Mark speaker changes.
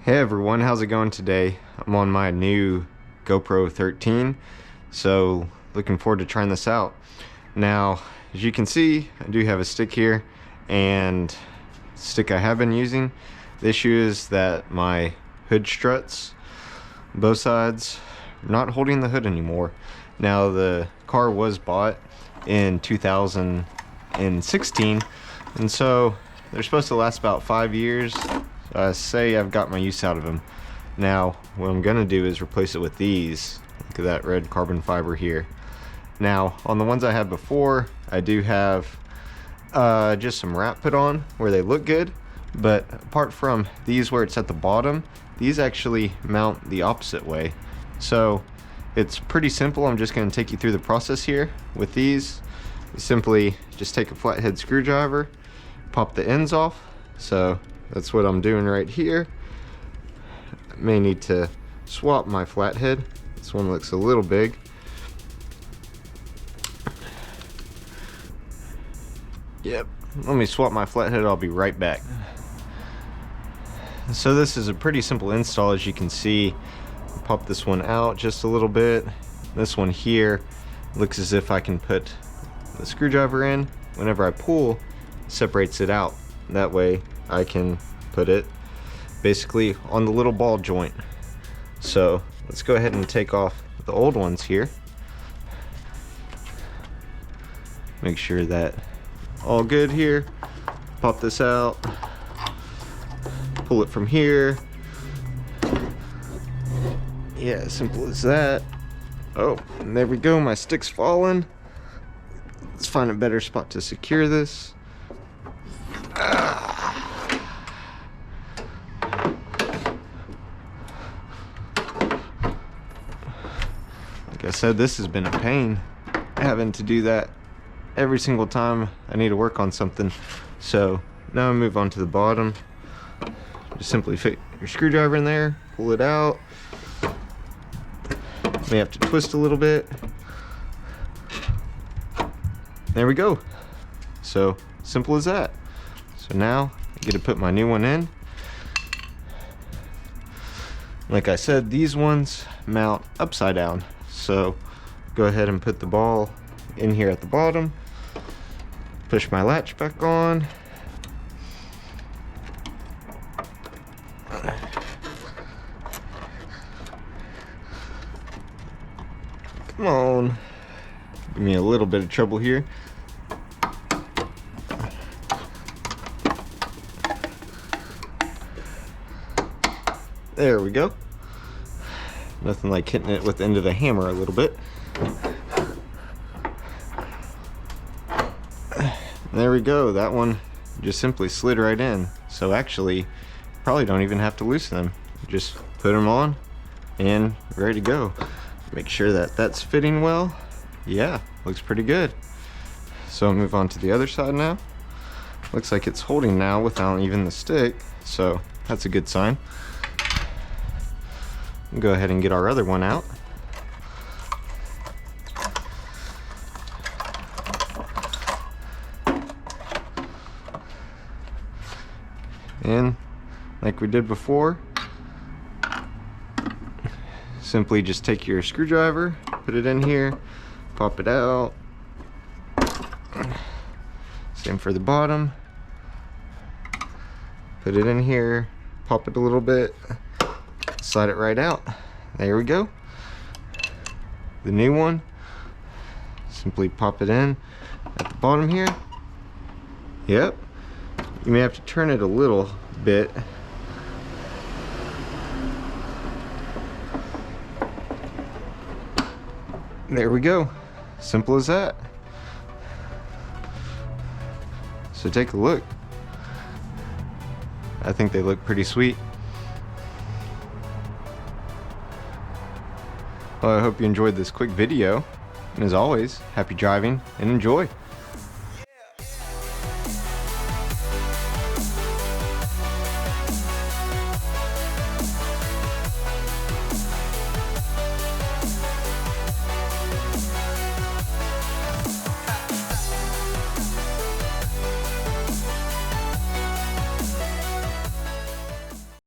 Speaker 1: Hey everyone, how's it going today? I'm on my new GoPro 13, so looking forward to trying this out. Now, as you can see, I do have a stick here, and the stick I have been using. The issue is that my hood struts, both sides, are not holding the hood anymore. Now, the car was bought in 2016, and so they're supposed to last about 5 years. Say I've got my use out of them. Now what I'm gonna do is replace it with these. Look at that red carbon fiber here. Now on the ones I had before, I do have just some wrap put on where they look good, but apart from these where it's at the bottom, these actually mount the opposite way. So it's pretty simple. I'm just going to take you through the process here. With these, you simply just take a flathead screwdriver, pop the ends off. So that's what I'm doing right here. I may need to swap my flathead. This one looks a little big. Yep, let me swap my flathead. I'll be right back. So this is a pretty simple install. As you can see, pop this one out just a little bit. This one here looks as if I can put the screwdriver in. Whenever I pull, it separates it out. That way I can put it basically on the little ball joint. So let's go ahead and take off the old ones here. Make sure that all good here. Pop this out, pull it from here. Yeah, simple as that. Oh, and there we go, my stick's falling. Let's find a better spot to secure this. Like I said, this has been a pain having to do that every single time I need to work on something. So now I move on to the bottom. Just simply fit your screwdriver in there, pull it out. May have to twist a little bit. There we go. So simple as that. So now I get to put my new one in. Like I said, these ones mount upside down. So go ahead and put the ball in here at the bottom. Push my latch back on. Come on. Give me a little bit of trouble here. There we go. Nothing like hitting it with the end of the hammer a little bit. There we go. That one just simply slid right in. So actually, probably don't even have to loosen them. Just put them on and ready to go. Make sure that that's fitting well. Yeah, looks pretty good. So I'll move on to the other side now. Looks like it's holding now without even the stick. So that's a good sign. Go ahead and get our other one out. And like we did before, simply just take your screwdriver, put it in here, pop it out. Same for the bottom. Put it in here, pop it a little bit, slide it right out. There we go. The new one, simply pop it in at the bottom here. Yep. You may have to turn it a little bit. There we go. Simple as that. So take a look. I think they look pretty sweet. Well, I hope you enjoyed this quick video. And as always, happy driving and enjoy.